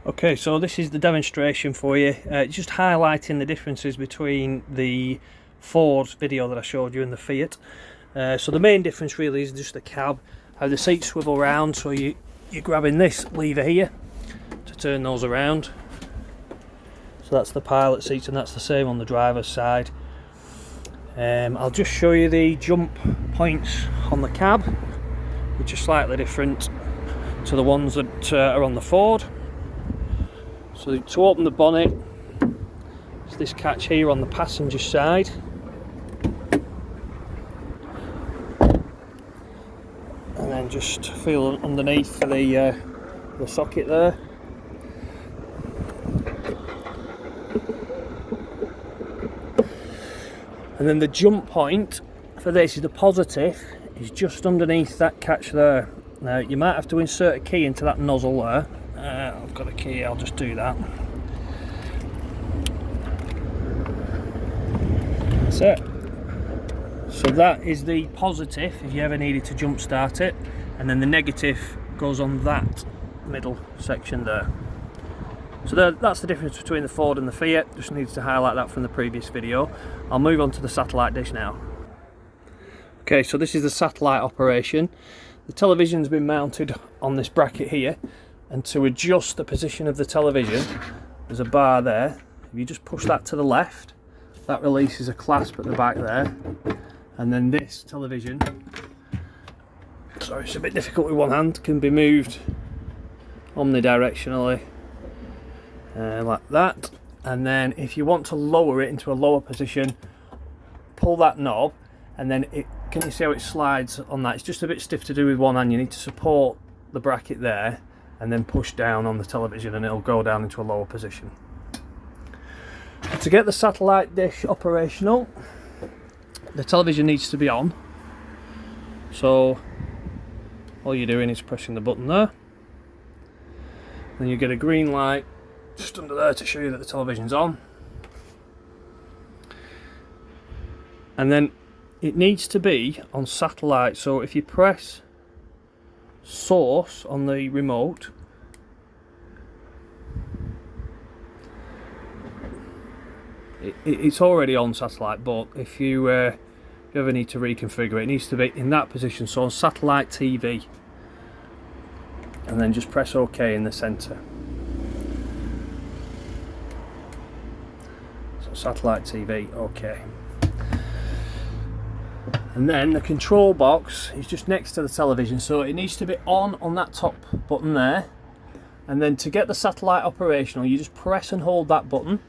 Okay, so this is the demonstration for you, just highlighting the differences between the Ford video that I showed you and the Fiat. So the main difference really is just the cab, how the seats swivel around, so you're grabbing this lever here to turn those around. So that's the pilot seats, and that's the same on the driver's side. I'll just show you the jump points on the cab, which are slightly different to the ones that are on the Ford. So to open the bonnet, there's this catch here on the passenger side. And then just feel underneath for the socket there. And then the jump point for this is the positive, is just underneath that catch there. Now you might have to insert a key into that nozzle there. I've got a key, I'll just do that. That's it. So that is the positive if you ever needed to jump start it, and then the negative goes on that middle section there. So that's the difference between the Ford and the Fiat. Just needs to highlight that from the previous video. I'll move on to the satellite dish now. Okay, so this is the satellite operation. The television's been mounted on this bracket here, and to adjust the position of the television, there's a bar there. If you just push that to the left, that releases a clasp at the back there, and then this television, sorry it's a bit difficult with one hand, can be moved omnidirectionally like that. And then if you want to lower it into a lower position, pull that knob, and then can you see how it slides on that? It's just a bit stiff to do with one hand. You need to support the bracket there and then push down on the television, and it'll go down into a lower position. To get the satellite dish operational, the television needs to be on. So all you're doing is pressing the button there. Then you get a green light just under there to show you that the television's on. And then it needs to be on satellite, so if you press source on the remote, it's already on satellite, but if you ever need to reconfigure it, it needs to be in that position, so on satellite TV, and then just press OK in the center. So satellite TV, OK. And then the control box is just next to the television, so it needs to be on that top button there. And then to get the satellite operational, you just press and hold that button,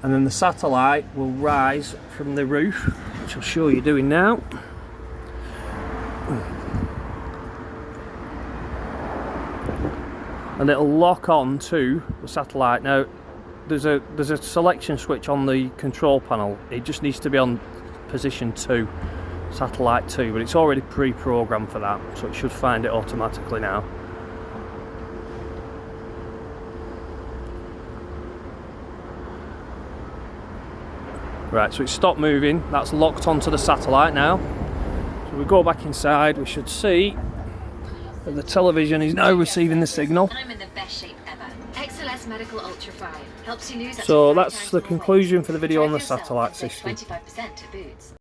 and then the satellite will rise from the roof, which I'll show you doing now. And it'll lock on to the satellite. Now there's a selection switch on the control panel. It just needs to be on position 2, satellite 2, but it's already pre-programmed for that, so it should find it automatically now. Right, so it's stopped moving, that's locked onto the satellite now. So we go back inside, we should see that the television is now receiving the signal. I'm in the best shape ever. XLS Medical Ultra 5 helps you lose. So that's the conclusion for the video on the satellite system. 25% to boots.